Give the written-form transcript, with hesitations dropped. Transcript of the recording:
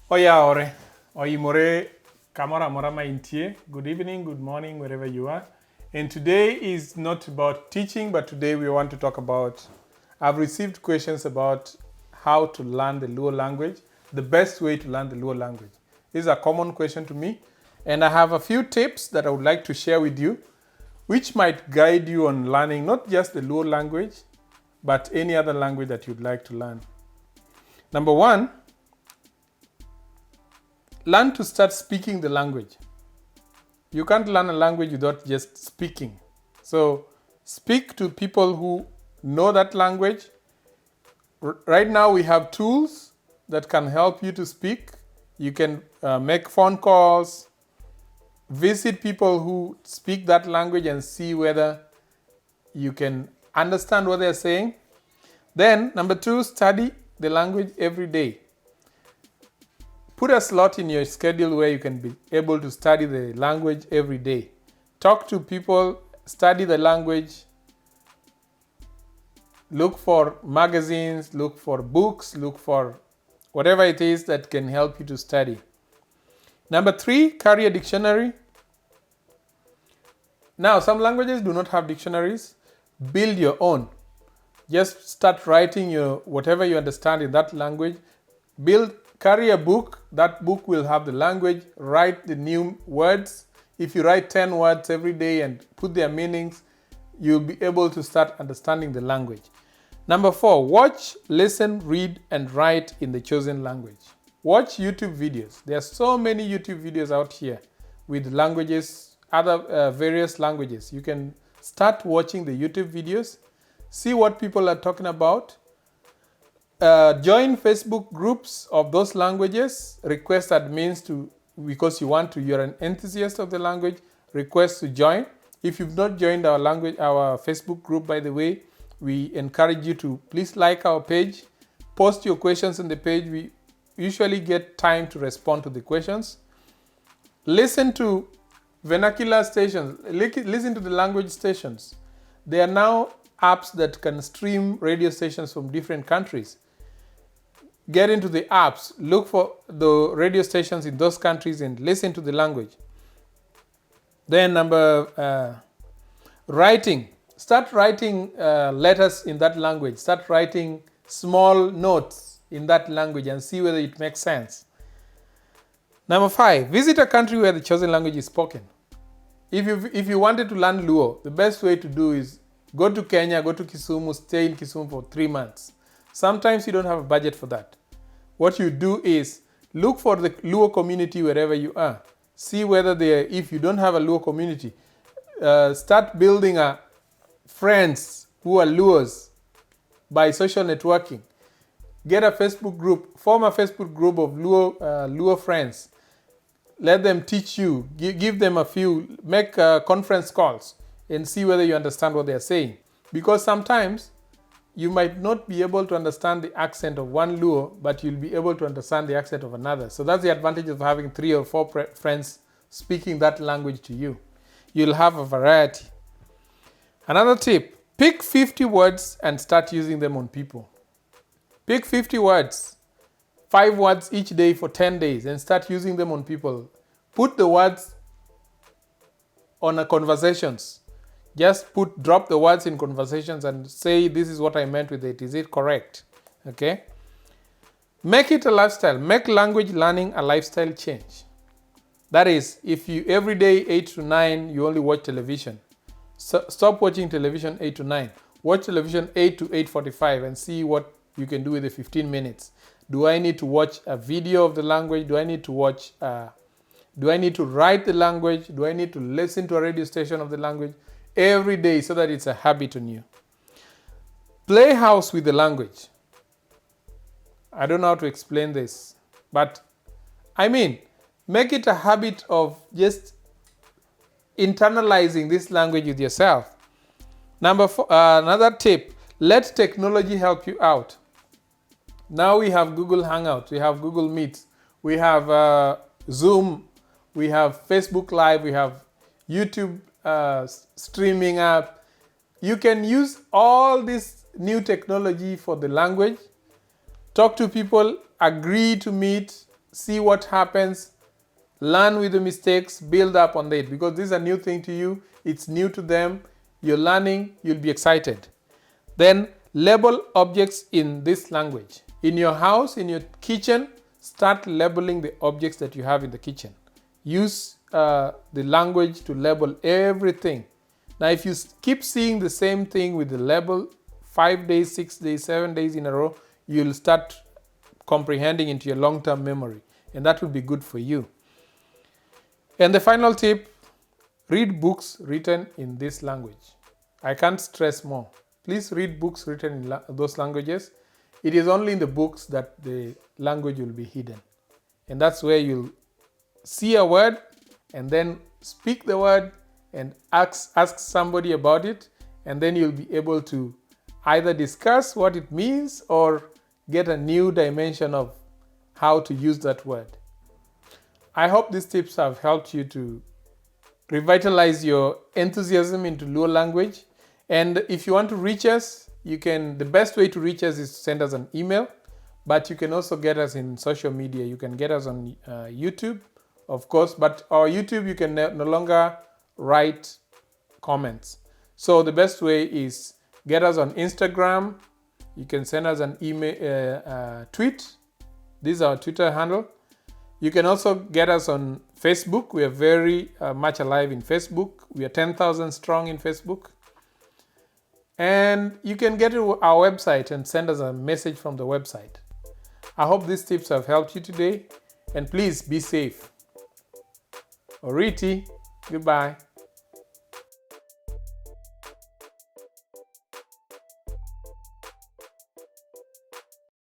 Oyaore, oimore, kamora morama intie. Good evening, good morning, wherever you are. And today is not about teaching, but today we want to talk about, I've received questions about how to learn the Luo language, the best way to learn the Luo language. This is a common question to me. And I have a few tips that I would like to share with you, which might guide you on learning not just the Luo language, but any other language that you'd like to learn. Number one, learn to start speaking the language. You can't learn a language without just speaking. So speak to people who know that language. Right now we have tools that can help you to speak. You can make phone calls, visit people who speak that language and see whether you can understand what they're saying. Then, number two, study the language every day. Put a slot in your schedule where you can be able to study the language every day. Talk to people, study the language, look for magazines, look for books, look for whatever it is that can help you to study. Number three, carry a dictionary. Now, some languages do not have dictionaries. Build your own. Just start writing whatever you understand in that language. Carry a book. That book will have the language. Write the new words. If you write 10 words every day and put their meanings, you'll be able to start understanding the language. Number four, watch, listen, read, and write in the chosen language. Watch YouTube videos. There are so many YouTube videos out here with languages, other various languages. You can start watching the YouTube videos, see what people are talking about. Join Facebook groups of those languages. Request admins because you're an enthusiast of the language. Request to join. If you've not joined our Facebook group, by the way, we encourage you to please like our page. Post your questions on the page. We usually get time to respond to the questions. Listen to vernacular stations. Listen to the language stations. There are now apps that can stream radio stations from different countries. Get into the apps, look for the radio stations in those countries and listen to the language. Then writing. Start writing letters in that language. Start writing small notes in that language and see whether it makes sense. Number five, visit a country where the chosen language is spoken. If you wanted to learn Luo, the best way to do is go to Kenya, go to Kisumu, stay in Kisumu for 3 months. Sometimes you don't have a budget for that. What you do is look for the Luo community wherever you are. See whether if you don't have a Luo community, start building friends who are Luos by social networking. Get a Facebook group, form a Facebook group of Luo friends. Let them teach you, give them a few, make conference calls and see whether you understand what they're saying. Because sometimes you might not be able to understand the accent of one Luo, but you'll be able to understand the accent of another. So that's the advantage of having 3 or 4 friends speaking that language to you. You'll have a variety. Another tip, pick 50 words and start using them on people. Pick 50 words, 5 words each day for 10 days and start using them on people. Put the words on conversations. Just drop the words in conversations and say, this is what I meant with it. Is it correct? Okay. Make it a lifestyle. Make language learning a lifestyle change. That is, if you every day 8 to 9, you only watch television. Stop watching television 8 to 9. Watch television 8 to 8:45 and see what you can do with the 15 minutes. Do I need to watch a video of the language? Do I need to write the language? Do I need to listen to a radio station of the language? Every day so that it's a habit on you. Play house with the language. I don't know how to explain this, but make it a habit of just internalizing this language with yourself. Number four, another tip, let technology help you out. Now we have Google Hangouts, we have Google Meet, we have Zoom, we have Facebook Live, we have YouTube streaming app. You can use all this new technology for the language. Talk to people, agree to meet, see what happens, learn with the mistakes, build up on it, because this is a new thing to you, it's new to them, you're learning, you'll be excited. Then label objects in this language. In your house, in your kitchen, start labeling the objects that you have in the kitchen. Use the language to label everything. Now, if you keep seeing the same thing with the label 5 days, 6 days, 7 days in a row, you'll start comprehending into your long-term memory, and that will be good for you. And the final tip, read books written in this language. I can't stress more. Please read books written in those languages. It is only in the books that the language will be hidden. And that's where you'll see a word and then speak the word and ask somebody about it, and then you'll be able to either discuss what it means or get a new dimension of how to use that word. I hope these tips have helped you to revitalize your enthusiasm into Luo language. And if you want to reach us, the best way to reach us is to send us an email, but you can also get us in social media. You can get us on YouTube, of course, but our YouTube, you can no longer write comments. So the best way is get us on Instagram. You can send us an email, tweet. This is our Twitter handle. You can also get us on Facebook. We are very much alive in Facebook. We are 10,000 strong in Facebook. And you can get to our website and send us a message from the website. I hope these tips have helped you today. And please be safe. Oriti, goodbye.